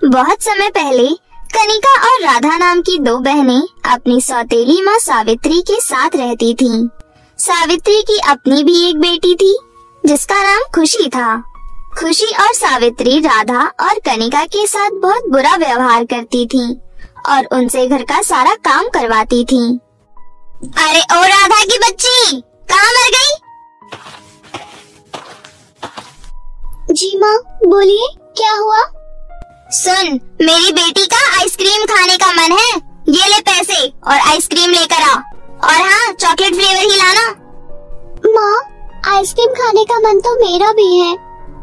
बहुत समय पहले कनिका और राधा नाम की दो बहनें अपनी सौतेली माँ सावित्री के साथ रहती थीं। सावित्री की अपनी भी एक बेटी थी जिसका नाम खुशी था। खुशी और सावित्री राधा और कनिका के साथ बहुत बुरा व्यवहार करती थीं और उनसे घर का सारा काम करवाती थीं। अरे ओ राधा की बच्ची, कहाँ मर गई? जी माँ, बोलिए क्या हुआ? सुन, मेरी बेटी का आइसक्रीम खाने का मन है। ये ले पैसे और आइसक्रीम लेकर आ। और हाँ, चॉकलेट फ्लेवर ही लाना। माँ, आइसक्रीम खाने का मन तो मेरा भी है।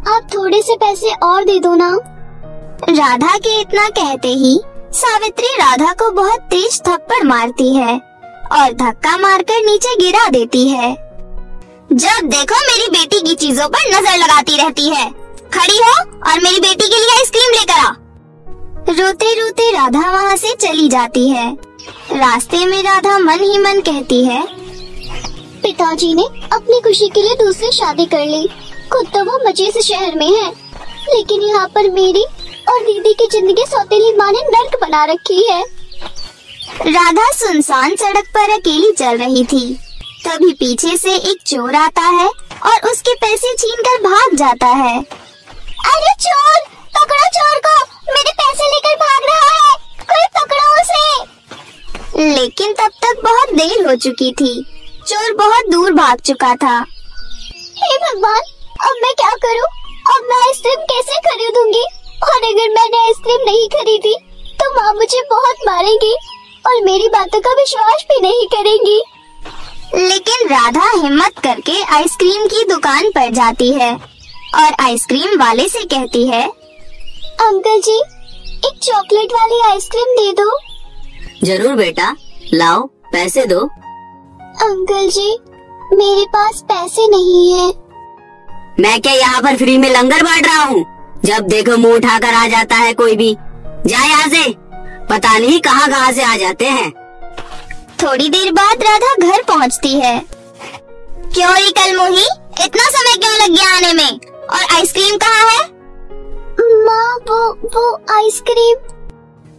आप थोड़े से पैसे और दे दो ना। राधा के इतना कहते ही सावित्री राधा को बहुत तेज थप्पड़ मारती है और धक्का मारकर नीचे गिरा देती है। जब देखो मेरी बेटी की चीजों पर नजर लगाती रहती है। खड़ी हो और मेरी बेटी के लिए आइसक्रीम लेकर आ। रोते रोते राधा वहाँ से चली जाती है। रास्ते में राधा मन ही मन कहती है, पिताजी ने अपनी खुशी के लिए दूसरी शादी कर ली। खुद तो वो मजे से शहर में है, लेकिन यहाँ पर मेरी और दीदी की जिंदगी सौतेली माँ ने नर्क बना रखी है। राधा सुनसान सड़क पर अकेली चल रही थी। तभी पीछे से एक चोर आता है और उसके पैसे छीनकर भाग जाता है। अरे चोर, पकड़ो चोर को, मेरे पैसे लेकर भाग रहा है, कोई पकड़ो उसे। लेकिन तब तक बहुत देर हो चुकी थी। चोर बहुत दूर भाग चुका था। हे भगवान, अब मैं क्या करूं? अब मैं आइसक्रीम कैसे खरीदूंगी? और अगर मैंने आइसक्रीम नहीं खरीदी तो माँ मुझे बहुत मारेगी और मेरी बातों का विश्वास भी नहीं करेंगी। लेकिन राधा हिम्मत करके आइसक्रीम की दुकान पर जाती है और आइसक्रीम वाले से कहती है, अंकल जी, एक चॉकलेट वाली आइसक्रीम दे दो। जरूर बेटा, लाओ पैसे दो। अंकल जी, मेरे पास पैसे नहीं है। मैं क्या यहाँ पर फ्री में लंगर बांट रहा हूँ? जब देखो मुंह उठाकर आ जाता है कोई भी। जा यहाँ से, पता नहीं कहाँ से आ जाते हैं। थोड़ी देर बाद राधा घर पहुँचती है। क्यों री कलमुही, इतना समय क्यों लग गया आने में? और आइसक्रीम कहाँ है? माँ, वो आइसक्रीम।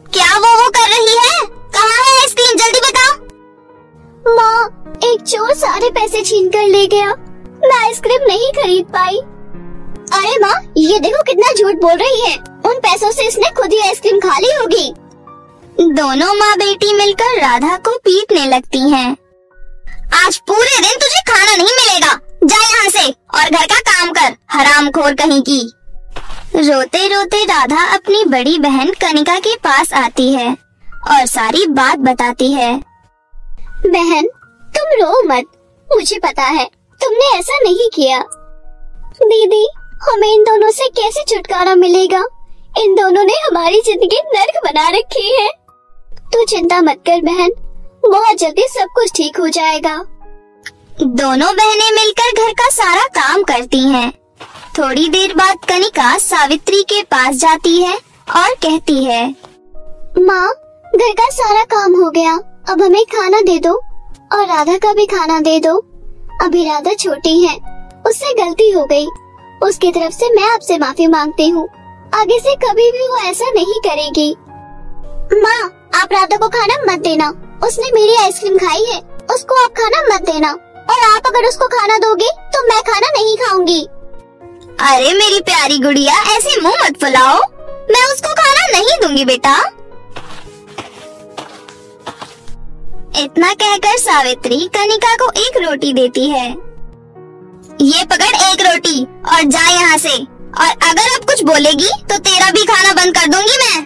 क्या वो कर रही है? कहाँ है आइसक्रीम? जल्दी बताओ। माँ, एक चोर सारे पैसे छीन कर ले गया। मैं आइसक्रीम नहीं खरीद पाई। अरे माँ, ये देखो कितना झूठ बोल रही है। उन पैसों से इसने खुद ही आइसक्रीम खा ली होगी। दोनों माँ बेटी मिलकर राधा को पीटने लगती हैं। आज पूरे दिन तुझे खाना नहीं मिलेगा। जा यहाँ से और घर का काम कर, हरामखोर कहीं की। रोते रोते राधा अपनी बड़ी बहन कनिका के पास आती है और सारी बात बताती है। बहन, तुम रो मत, मुझे पता है तुमने ऐसा नहीं किया। दीदी, हमें इन दोनों से कैसे छुटकारा मिलेगा? इन दोनों ने हमारी जिंदगी नर्क बना रखी है। तू चिंता मत कर बहन, बहुत जल्दी सब कुछ ठीक हो जाएगा। दोनों बहनें मिलकर घर का सारा काम करती हैं। थोड़ी देर बाद कनिका सावित्री के पास जाती है और कहती है, माँ, घर का सारा काम हो गया, अब हमें खाना दे दो और राधा का भी खाना दे दो। अभी राधा छोटी है, उससे गलती हो गई। उसकी तरफ से मैं आपसे माफी मांगती हूँ। आगे से कभी भी वो ऐसा नहीं करेगी। माँ, आप राधा को खाना मत देना, उसने मेरी आइसक्रीम खाई है, उसको आप खाना मत देना। और आप अगर उसको खाना दोगे तो मैं खाना नहीं खाऊंगी। अरे मेरी प्यारी गुड़िया, ऐसे मुंह मत फुलाओ। मैं उसको खाना नहीं दूंगी बेटा। इतना कहकर सावित्री कनिका को एक रोटी देती है। ये पकड़ एक रोटी और जा यहाँ से। और अगर अब कुछ बोलेगी तो तेरा भी खाना बंद कर दूंगी मैं।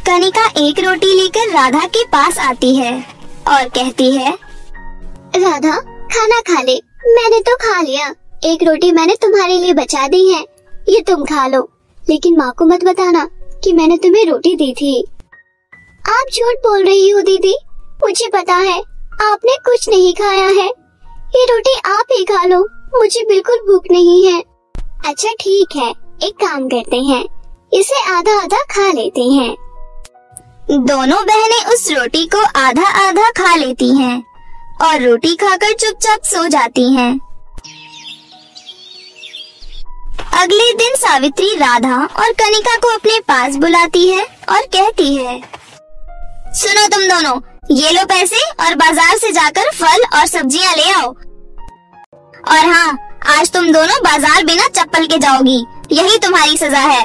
कनिका एक रोटी लेकर राधा के पास आती है और कहती है, राधा, खाना खा ले। मैंने तो खा लिया। एक रोटी मैंने तुम्हारे लिए बचा दी है, ये तुम खा लो। लेकिन माँ को मत बताना कि मैंने तुम्हें रोटी दी थी। आप झूठ बोल रही हो दीदी, मुझे पता है आपने कुछ नहीं खाया है। ये रोटी आप ही खा लो, मुझे बिल्कुल भूख नहीं है। अच्छा ठीक है, एक काम करते हैं, इसे आधा आधा खा लेते हैं। दोनों बहनें उस रोटी को आधा आधा खा लेती हैं और रोटी खाकर चुपचाप सो जाती हैं। अगले दिन सावित्री राधा और कनिका को अपने पास बुलाती है और कहती है, सुनो तुम दोनों, ये लो पैसे और बाजार से जाकर फल और सब्जियां ले आओ। और हाँ, आज तुम दोनों बाजार बिना चप्पल के जाओगी, यही तुम्हारी सजा है।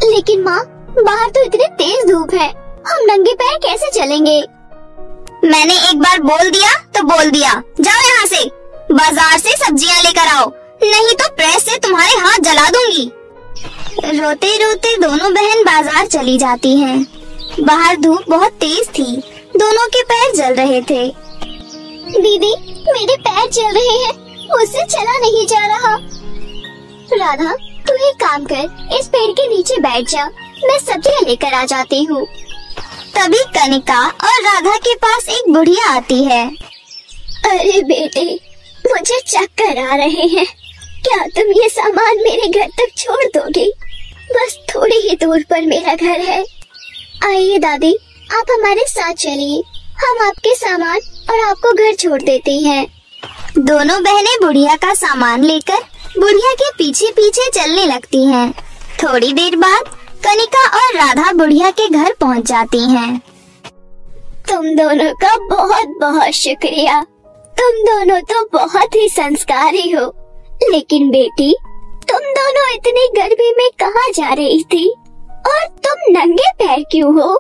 लेकिन माँ, बाहर तो इतनी तेज धूप है, हम नंगे पैर कैसे चलेंगे? मैंने एक बार बोल दिया तो बोल दिया, जाओ यहाँ से, बाजार से सब्जियां लेकर आओ, नहीं तो प्रेस से तुम्हारे हाथ जला दूंगी। रोते रोते दोनों बहन बाजार चली जाती हैं। बाहर धूप बहुत तेज थी, दोनों के पैर जल रहे थे। दीदी, मेरे पैर जल रहे हैं, मुझसे चला नहीं जा रहा। राधा, तू एक काम कर, इस पेड़ के नीचे बैठ जा, मैं सब्जियां लेकर आ जाती हूँ। तभी कनिका और राधा के पास एक बुढ़िया आती है। अरे बेटे, मुझे चक्कर आ रहे हैं, क्या तुम ये सामान मेरे घर तक छोड़ दोगे? बस थोड़ी ही दूर पर मेरा घर है। आइए दादी, आप हमारे साथ चलिए, हम आपके सामान और आपको घर छोड़ देते हैं। दोनों बहनें बुढ़िया का सामान लेकर बुढ़िया के पीछे पीछे चलने लगती हैं। थोड़ी देर बाद कनिका और राधा बुढ़िया के घर पहुंच जाती हैं। तुम दोनों का बहुत बहुत शुक्रिया, तुम दोनों तो बहुत ही संस्कारी हो। लेकिन बेटी, तुम दोनों इतनी गर्मी में कहाँ जा रही थी और तुम नंगे पैर क्यों हो?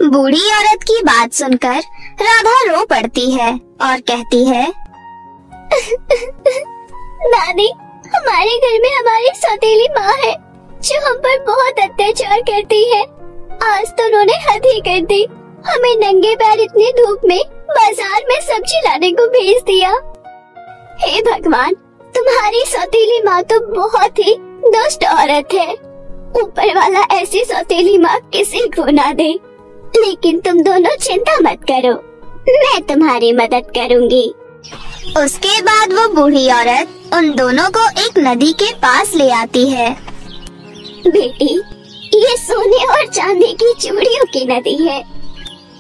बूढ़ी औरत की बात सुनकर राधा रो पड़ती है और कहती है, दादी, हमारे घर में हमारी सौतेली माँ है जो हम पर बहुत अत्याचार करती है। आज तो उन्होंने हद ही कर दी, हमें नंगे पैर इतनी धूप में बाजार में सब्जी लाने को भेज दिया। हे भगवान, तुम्हारी सौतेली माँ तो बहुत ही दुष्ट औरत है। ऊपर वाला ऐसी सौतेली माँ किसी को ना दे। लेकिन तुम दोनों चिंता मत करो, मैं तुम्हारी मदद करूँगी। उसके बाद वो बूढ़ी औरत उन दोनों को एक नदी के पास ले आती है। बेटी, ये सोने और चांदी की चूड़ियों की नदी है।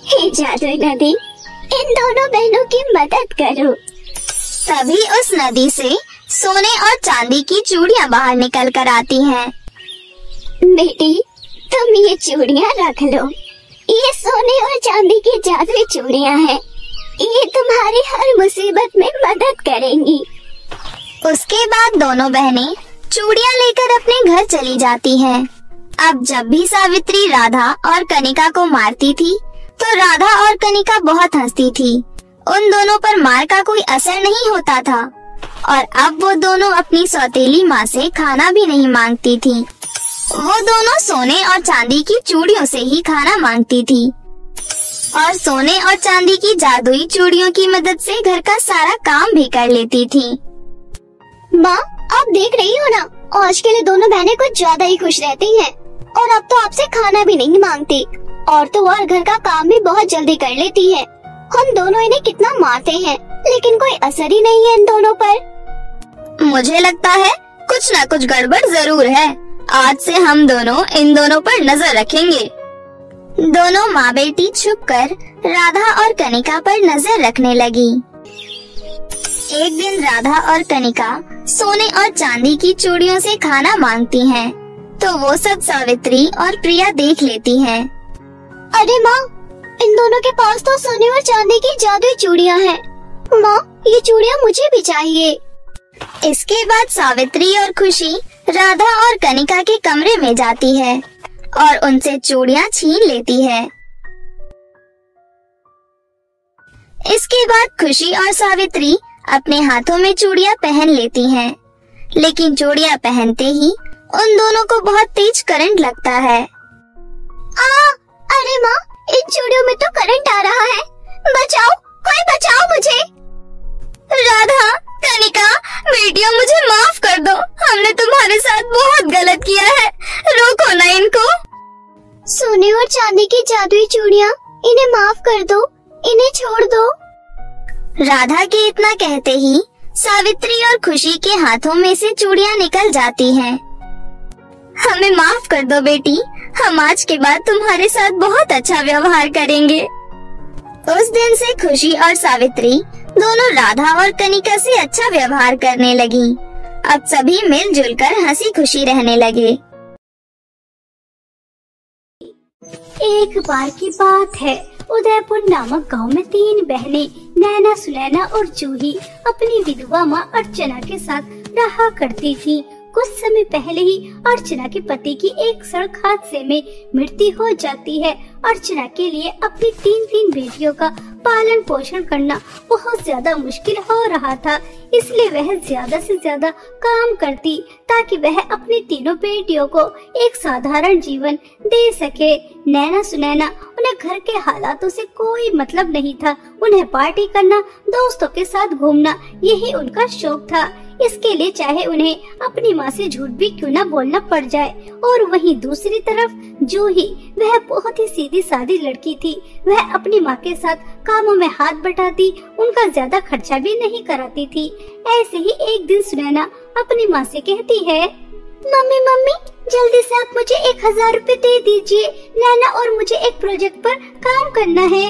हे जादुई नदी, इन दोनों बहनों की मदद करो। तभी उस नदी से सोने और चांदी की चूड़ियाँ बाहर निकल कर आती हैं। बेटी, तुम ये चूड़ियाँ रख लो, ये सोने और चांदी की जादुई चूड़ियाँ हैं। ये तुम्हारी हर मुसीबत में मदद करेंगी। उसके बाद दोनों बहनें चूड़ियाँ लेकर अपने घर चली जाती हैं। अब जब भी सावित्री राधा और कनिका को मारती थी तो राधा और कनिका बहुत हंसती थी। उन दोनों पर मार का कोई असर नहीं होता था और अब वो दोनों अपनी सौतेली माँ से खाना भी नहीं मांगती थी। वो दोनों सोने और चांदी की चूड़ियों से ही खाना मांगती थी और सोने और चांदी की जादुई चूड़ियों की मदद से घर का सारा काम भी कर लेती थी। माँ, आप देख रही हो ना, आज के लिए दोनों बहनें कुछ ज्यादा ही खुश रहती हैं और अब तो आपसे खाना भी नहीं मांगती और तो और घर का काम भी बहुत जल्दी कर लेती है। हम दोनों इन्हें कितना मारते हैं लेकिन कोई असर ही नहीं है इन दोनों पर। मुझे लगता है कुछ न कुछ गड़बड़ जरूर है। आज से हम दोनों इन दोनों पर नजर रखेंगे। दोनों माँ बेटी छुपकर राधा और कनिका पर नजर रखने लगी। एक दिन राधा और कनिका सोने और चांदी की चूड़ियों से खाना मांगती हैं, तो वो सब सावित्री और प्रिया देख लेती हैं। अरे माँ, इन दोनों के पास तो सोने और चांदी की जादुई चूड़ियाँ हैं। माँ, ये चूड़ियाँ मुझे भी चाहिए। इसके बाद सावित्री और खुशी राधा और कनिका के कमरे में जाती है और उनसे चूड़ियाँ छीन लेती है। इसके बाद खुशी और सावित्री अपने हाथों में चूड़ियाँ पहन लेती हैं, लेकिन चूड़ियाँ पहनते ही उन दोनों को बहुत तेज करंट लगता है। अरे माँ, इन चूड़ियों में तो करंट आ रहा है, बचाओ, कोई बचाओ मुझे। राधा, कनिका, बेटियों मुझे माफ कर दो, हमने तुम्हारे साथ बहुत गलत किया है, रोको ना इनको। सोने और चांदी की जादुई चूड़ियाँ, इन्हें माफ कर दो, इन्हें छोड़ दो। राधा के इतना कहते ही सावित्री और खुशी के हाथों में से चूड़ियाँ निकल जाती हैं। हमें माफ कर दो बेटी, हम आज के बाद तुम्हारे साथ बहुत अच्छा व्यवहार करेंगे। उस दिन से खुशी और सावित्री दोनों राधा और कनिका से अच्छा व्यवहार करने लगी। अब सभी मिलजुल कर हंसी खुशी रहने लगे। एक बार की बात है, उदयपुर नामक गांव में 3 बहनें नैना, सुनैना और जूही अपनी विधवा माँ अर्चना के साथ रहा करती थी। कुछ समय पहले ही अर्चना के पति की एक सड़क हादसे में मृत्यु हो जाती है। अर्चना के लिए अपनी 3 बेटियों का पालन पोषण करना बहुत ज्यादा मुश्किल हो रहा था, इसलिए वह ज्यादा से ज्यादा काम करती ताकि वह अपनी 3 बेटियों को एक साधारण जीवन दे सके। नैना, सुनैना, उन्हें घर के हालातों से कोई मतलब नहीं था। उन्हें पार्टी करना, दोस्तों के साथ घूमना, यही उनका शौक था। इसके लिए चाहे उन्हें अपनी माँ से झूठ भी क्यों न बोलना पड़ जाए। और वहीं दूसरी तरफ जूही, वह बहुत ही सीधी सादी लड़की थी। वह अपनी माँ के साथ कामों में हाथ बटाती, उनका ज्यादा खर्चा भी नहीं कराती थी। ऐसे ही एक दिन सुनैना अपनी माँ से कहती है, मम्मी मम्मी जल्दी से आप मुझे 1000 रुपए दे दीजिए, नैना और मुझे एक प्रोजेक्ट पर काम करना है।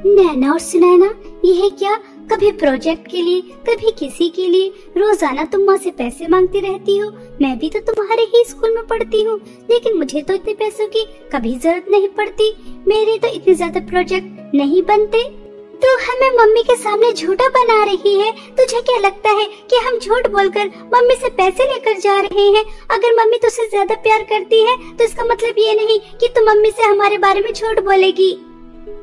नैना और सुनैना, यह क्या, कभी प्रोजेक्ट के लिए कभी किसी के लिए रोजाना तुम माँ से पैसे मांगती रहती हो। मैं भी तो तुम्हारे ही स्कूल में पढ़ती हूँ, लेकिन मुझे तो इतने पैसों की कभी जरूरत नहीं पड़ती। मेरे तो इतने ज्यादा प्रोजेक्ट नहीं बनते। तू हमें मम्मी के सामने झूठा बना रही है। तुझे क्या लगता है कि हम झूठ बोलकर मम्मी से पैसे लेकर जा रहे हैं? अगर मम्मी तुझसे ज्यादा प्यार करती है तो इसका मतलब ये नहीं कि तू मम्मी से हमारे बारे में झूठ बोलेगी।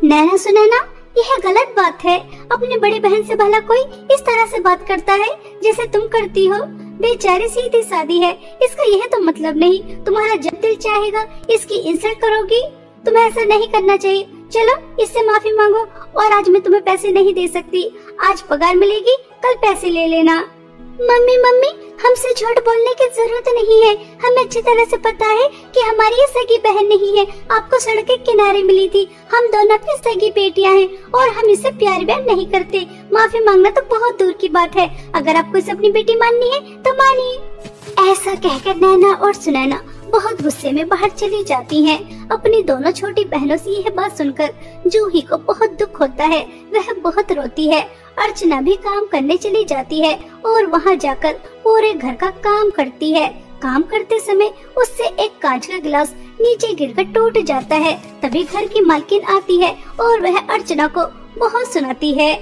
नैना, सुनैना, यह गलत बात है। अपनी बड़ी बहन से भला कोई इस तरह से बात करता है जैसे तुम करती हो? बेचारी सीधी सादी है, इसका यह तो मतलब नहीं तुम्हारा जब दिल चाहेगा इसकी इंसल्ट करोगी। तुम्हें ऐसा नहीं करना चाहिए। चलो इससे माफी मांगो, और आज मैं तुम्हें पैसे नहीं दे सकती। आज पगार मिलेगी, कल पैसे ले लेना। मम्मी मम्मी, हमसे झूठ बोलने की जरूरत नहीं है। हमें अच्छी तरह से पता है कि हमारी ये सगी बहन नहीं है, आपको सड़क के किनारे मिली थी। हम दोनों अपनी सगी बेटियां हैं और हम इससे प्यार व्यार नहीं करते। माफी मांगना तो बहुत दूर की बात है। अगर आपको इसे अपनी बेटी माननी है तो मानिए। ऐसा कहकर नैना और सुनैना बहुत गुस्से में बाहर चली जाती हैं। अपनी दोनों छोटी बहनों से यह बात सुनकर जूही को बहुत दुख होता है। वह बहुत रोती है। अर्चना भी काम करने चली जाती है और वहां जाकर पूरे घर का काम करती है। काम करते समय उससे एक कांच का गिलास नीचे गिरकर टूट जाता है। तभी घर की मालकिन आती है और वह अर्चना को बहुत सुनाती है,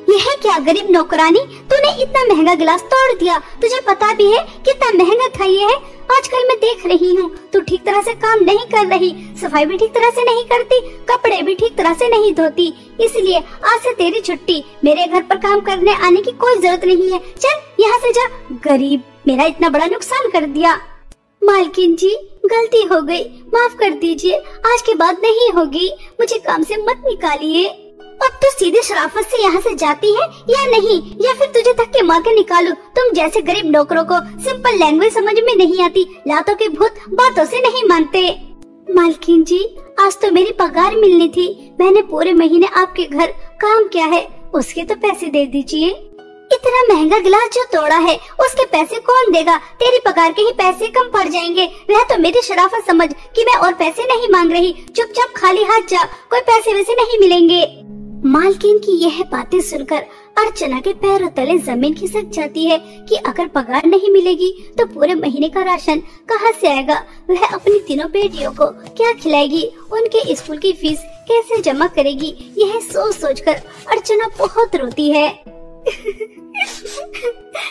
यह क्या गरीब नौकरानी, तूने इतना महंगा गिलास तोड़ दिया। तुझे पता भी है कितना महंगा था ये है। आजकल मैं देख रही हूँ तू ठीक तरह से काम नहीं कर रही, सफाई भी ठीक तरह से नहीं करती, कपड़े भी ठीक तरह से नहीं धोती। इसलिए आज से तेरी छुट्टी। मेरे घर पर काम करने आने की कोई जरूरत नहीं है। चल यहाँ से जा। गरीब, मेरा इतना बड़ा नुकसान कर दिया। मालकिन जी, गलती हो गई, माफ कर दीजिए। आज के बाद नहीं होगी। मुझे काम से मत निकालिए। अब तो सीधे शराफत से यहाँ से जाती है या नहीं, या फिर तुझे धक्के मार के निकालूं? तुम जैसे गरीब नौकरों को सिंपल लैंग्वेज समझ में नहीं आती। लातों के भूत बातों से नहीं मानते। मालकिन जी, आज तो मेरी पगार मिलनी थी। मैंने पूरे महीने आपके घर काम किया है, उसके तो पैसे दे दीजिए। इतना महंगा गिलास जो तोड़ा है उसके पैसे कौन देगा? तेरी पगार के ही पैसे कम पड़ जाएंगे। वह तो मेरी शराफत समझ कि मैं और पैसे नहीं मांग रही। चुपचाप खाली हाथ जा, कोई पैसे वैसे नहीं मिलेंगे। मालकिन की यह बातें सुनकर अर्चना के पैरों तले जमीन खिसक जाती है कि अगर पगार नहीं मिलेगी तो पूरे महीने का राशन कहाँ से आएगा? वह अपनी 3 बेटियों को क्या खिलाएगी? उनके स्कूल की फीस कैसे जमा करेगी? यह सोच सोचकर अर्चना बहुत रोती है।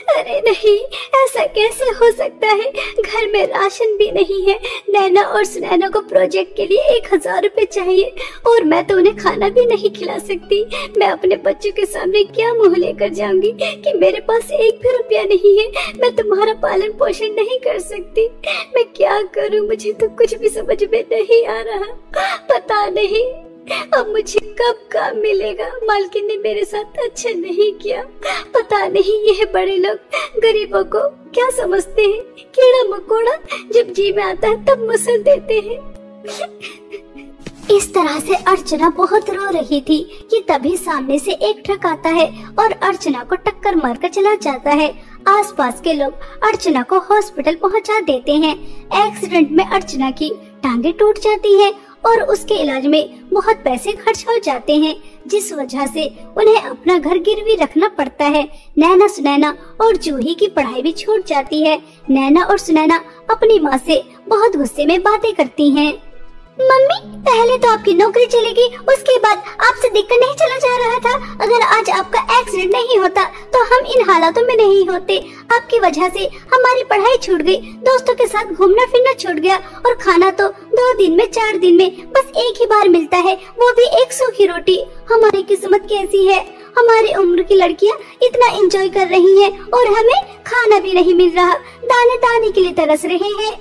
अरे नहीं, ऐसा कैसे हो सकता है? घर में राशन भी नहीं है। नैना और सुनैना को प्रोजेक्ट के लिए 1000 रुपए चाहिए और मैं तो उन्हें खाना भी नहीं खिला सकती। मैं अपने बच्चों के सामने क्या मुंह लेकर जाऊंगी कि मेरे पास 1 भी रुपया नहीं है। मैं तुम्हारा पालन पोषण नहीं कर सकती। मैं क्या करूं? मुझे तो कुछ भी समझ में नहीं आ रहा। पता नहीं अब मुझे कब काम मिलेगा। मालकिन ने मेरे साथ अच्छा नहीं किया। पता नहीं यह बड़े लोग गरीबों को क्या समझते हैं। कीड़ा मकोड़ा जब जी में आता है तब मसल देते हैं। इस तरह से अर्चना बहुत रो रही थी कि तभी सामने से एक ट्रक आता है और अर्चना को टक्कर मारकर चला जाता है। आसपास के लोग अर्चना को हॉस्पिटल पहुंचा देते हैं। एक्सीडेंट में अर्चना की टांगे टूट जाती है और उसके इलाज में बहुत पैसे खर्च हो जाते हैं। जिस वजह से उन्हें अपना घर गिरवी रखना पड़ता है। नैना सुनैना और जूही की पढ़ाई भी छूट जाती है। नैना और सुनैना अपनी माँ से बहुत गुस्से में बातें करती हैं। मम्मी, पहले तो आपकी नौकरी चलेगी, उसके बाद आपसे देखकर नहीं चला जा रहा था। अगर आज आपका एक्सीडेंट नहीं होता तो हम इन हालातों में नहीं होते। आपकी वजह से हमारी पढ़ाई छूट गई, दोस्तों के साथ घूमना फिरना छूट गया और खाना तो 2 दिन में 4 दिन में बस एक ही बार मिलता है, वो भी एक सूखी रोटी। हमारी किस्मत कैसी है, हमारी उम्र की लड़कियाँ इतना एंजॉय कर रही हैं और हमें खाना भी नहीं मिल रहा, दाने दाने के लिए तरस रहे हैं।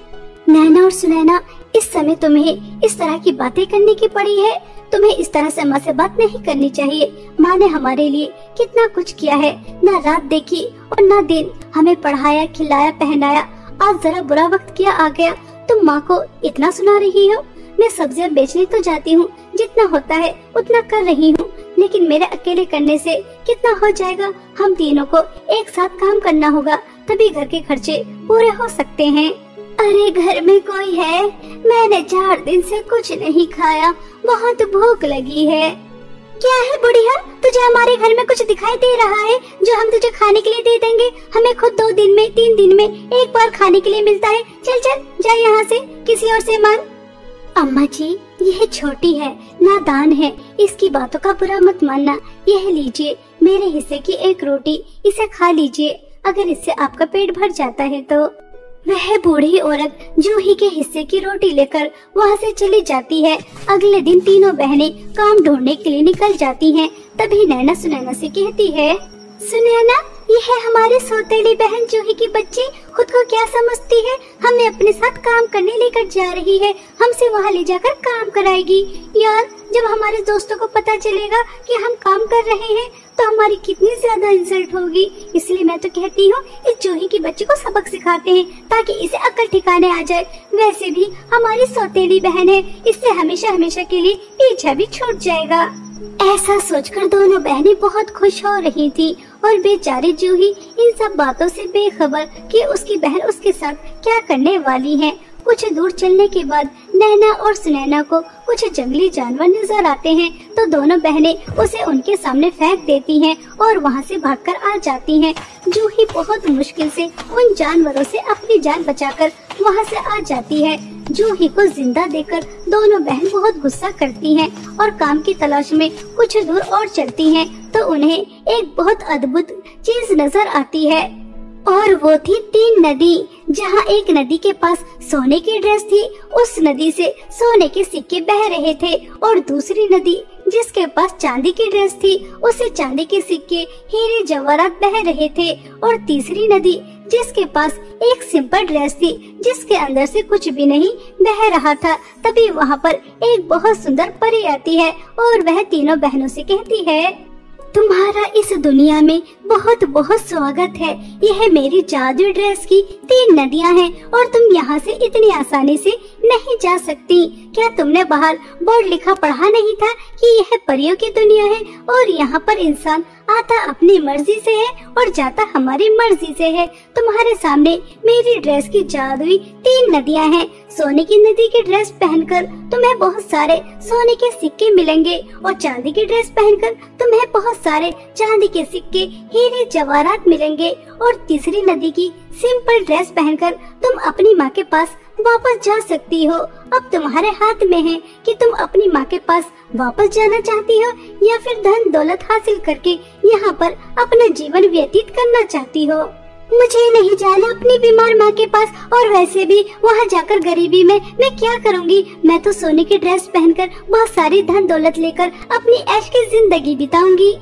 नैना और सुनैना, इस समय तुम्हें इस तरह की बातें करने की पड़ी है। तुम्हें इस तरह से माँ से बात नहीं करनी चाहिए। माँ ने हमारे लिए कितना कुछ किया है, ना रात देखी और ना दिन, हमें पढ़ाया, खिलाया, पहनाया। आज जरा बुरा वक्त क्या आ गया, तुम माँ को इतना सुना रही हो। मैं सब्जियाँ बेचने तो जाती हूँ, जितना होता है उतना कर रही हूँ, लेकिन मेरे अकेले करने से कितना हो जाएगा। हम तीनों को एक साथ काम करना होगा, तभी घर के खर्चे पूरे हो सकते हैं। अरे घर में कोई है? मैंने 4 दिन से कुछ नहीं खाया, बहुत भूख लगी है। क्या है बुढ़िया, तुझे हमारे घर में कुछ दिखाई दे रहा है जो हम तुझे खाने के लिए दे देंगे? हमें खुद 2 दिन में 3 दिन में एक बार खाने के लिए मिलता है। चल चल जा यहाँ से, किसी और से मांग। अम्मा जी, यह छोटी है, नादान है, इसकी बातों का बुरा मत मानना। यह लीजिए मेरे हिस्से की एक रोटी, इसे खा लीजिए, अगर इससे आपका पेट भर जाता है तो। वह बूढ़ी औरत जूही के हिस्से की रोटी लेकर वहाँ से चली जाती है। अगले दिन तीनों बहनें काम ढूंढने के लिए निकल जाती हैं। तभी नैना सुनैना से कहती है, सुनैना, ये है हमारे सौतेली बहन जूही की बच्ची, खुद को क्या समझती है, हमें अपने साथ काम करने लेकर जा रही है, हमसे वहाँ ले जाकर काम कराएगी। यार, जब हमारे दोस्तों को पता चलेगा कि हम काम कर रहे हैं तो हमारी कितनी ज्यादा इंसल्ट होगी। इसलिए मैं तो कहती हूँ इस जूही की बच्ची को सबक सिखाते हैं ताकि इसे अक्ल ठिकाने आ जाए। वैसे भी हमारी सौतेली बहन है, इससे हमेशा हमेशा के लिए पीछा भी छूट जाएगा। ऐसा सोचकर दोनों बहनें बहुत खुश हो रही थी और बेचारी जूही इन सब बातों से बेखबर कि उसकी बहन उसके साथ क्या करने वाली है। कुछ दूर चलने के बाद नैना और सुनैना को कुछ जंगली जानवर नजर आते हैं तो दोनों बहनें उसे उनके सामने फेंक देती हैं और वहां से भागकर आ जाती हैं। जूही बहुत मुश्किल से उन जानवरों से अपनी जान बचाकर वहां से आ जाती है। जूही को जिंदा देखकर दोनों बहन बहुत गुस्सा करती हैं और काम की तलाश में कुछ दूर और चलती हैं तो उन्हें एक बहुत अद्भुत चीज नजर आती है और वो थी 3 नदी। जहाँ एक नदी के पास सोने की ड्रेस थी, उस नदी से सोने के सिक्के बह रहे थे और दूसरी नदी जिसके पास चांदी की ड्रेस थी, उससे चांदी के सिक्के, हीरे जवाहरात बह रहे थे और तीसरी नदी जिसके पास एक सिंपल ड्रेस थी जिसके अंदर से कुछ भी नहीं बह रहा था। तभी वहाँ पर एक बहुत सुंदर परी आती है और वह तीनों बहनों से कहती है, तुम्हारा इस दुनिया में बहुत बहुत स्वागत है। यह मेरी जादू ड्रेस की 3 नदियां हैं और तुम यहाँ से इतनी आसानी से नहीं जा सकती। क्या तुमने बाहर बोर्ड लिखा पढ़ा नहीं था कि यह परियों की दुनिया है और यहाँ पर इंसान आता अपनी मर्जी से है और जाता हमारी मर्जी से है। तुम्हारे सामने मेरी ड्रेस की जादुई 3 नदियां हैं। सोने की नदी की ड्रेस पहनकर तुम्हें बहुत सारे सोने के सिक्के मिलेंगे और चांदी की ड्रेस पहनकर तुम्हें बहुत सारे चांदी के सिक्के, हीरे जवाहरात मिलेंगे और तीसरी नदी की सिंपल ड्रेस पहनकर तुम अपनी माँ के पास वापस जा सकती हो। अब तुम्हारे हाथ में है कि तुम अपनी माँ के पास वापस जाना चाहती हो या फिर धन दौलत हासिल करके यहाँ पर अपना जीवन व्यतीत करना चाहती हो। मुझे नहीं जाना अपनी बीमार माँ के पास, और वैसे भी वहाँ जाकर गरीबी में मैं क्या करूँगी। मैं तो सोने की ड्रेस पहनकर बहुत सारी धन दौलत लेकर अपनी ऐश की जिंदगी बिताऊंगी।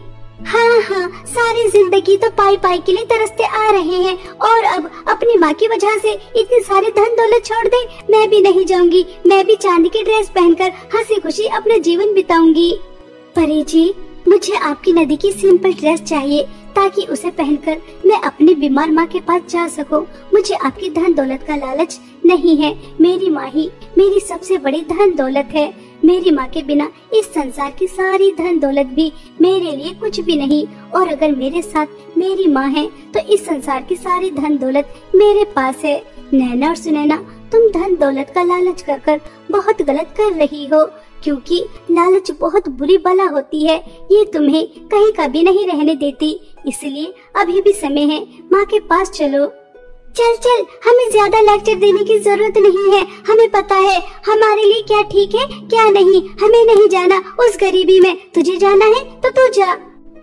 हाँ हाँ, सारी जिंदगी तो पाई पाई के लिए तरसते आ रहे हैं और अब अपनी माँ की वजह से इतनी सारी धन दौलत छोड़ दे। मैं भी नहीं जाऊंगी, मैं भी चांदी की ड्रेस पहनकर हंसी खुशी अपना जीवन बिताऊंगी। परी जी, मुझे आपकी नदी की सिंपल ड्रेस चाहिए ताकि उसे पहनकर मैं अपनी बीमार माँ के पास जा सकूं। मुझे आपकी धन दौलत का लालच नहीं है। मेरी माँ ही मेरी सबसे बड़ी धन दौलत है। मेरी माँ के बिना इस संसार की सारी धन दौलत भी मेरे लिए कुछ भी नहीं, और अगर मेरे साथ मेरी माँ है तो इस संसार की सारी धन दौलत मेरे पास है। नैना और सुनैना तुम धन दौलत का लालच कर बहुत गलत कर रही हो, क्योंकि लालच बहुत बुरी बला होती है। ये तुम्हें कहीं का भी नहीं रहने देती। इसलिए अभी भी समय है, माँ के पास चलो। चल, हमें ज्यादा लेक्चर देने की जरूरत नहीं है। हमें पता है हमारे लिए क्या ठीक है क्या नहीं। हमें नहीं जाना उस गरीबी में। तुझे जाना है तो तू जा।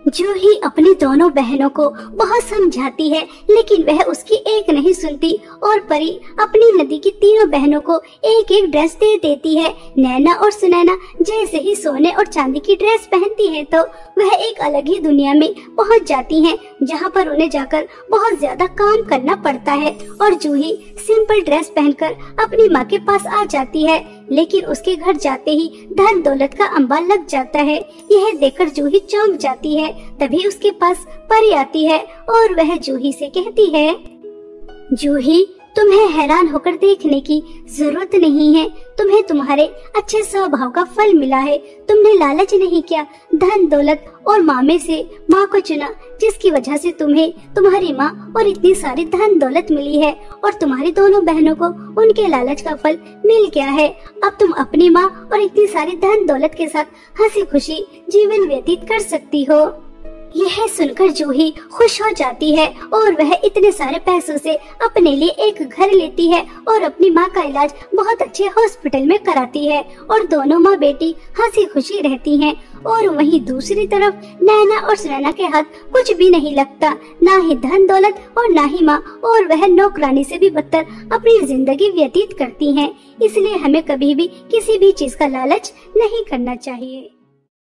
जूही अपनी दोनों बहनों को बहुत समझाती है, लेकिन वह उसकी एक नहीं सुनती और परी अपनी नदी की तीनों बहनों को एक एक ड्रेस दे देती है। नैना और सुनैना जैसे ही सोने और चांदी की ड्रेस पहनती है तो वह एक अलग ही दुनिया में पहुंच जाती हैं, जहां पर उन्हें जाकर बहुत ज्यादा काम करना पड़ता है। और जूही सिंपल ड्रेस पहनकर अपनी माँ के पास आ जाती है, लेकिन उसके घर जाते ही धन दौलत का अंबार लग जाता है। यह देखकर जूही चौंक जाती है। तभी उसके पास परी आती है और वह जूही से कहती है, जूही, तुम्हें हैरान होकर देखने की जरूरत नहीं है। तुम्हें तुम्हारे अच्छे स्वभाव का फल मिला है। तुमने लालच नहीं किया, धन दौलत और माँ में से माँ को चुना, जिसकी वजह से तुम्हें तुम्हारी माँ और इतनी सारी धन दौलत मिली है और तुम्हारी दोनों बहनों को उनके लालच का फल मिल गया है। अब तुम अपनी माँ और इतनी सारी धन दौलत के साथ हंसी खुशी जीवन व्यतीत कर सकती हो। यह सुनकर जूही खुश हो जाती है और वह इतने सारे पैसों से अपने लिए एक घर लेती है और अपनी माँ का इलाज बहुत अच्छे हॉस्पिटल में कराती है और दोनों माँ बेटी हंसी खुशी रहती हैं। और वहीं दूसरी तरफ नैना और सुनैना के हाथ कुछ भी नहीं लगता, ना ही धन दौलत और ना ही माँ, और वह नौकरानी से भी बदतर अपनी जिंदगी व्यतीत करती हैं। इसलिए हमें कभी भी किसी भी चीज का लालच नहीं करना चाहिए।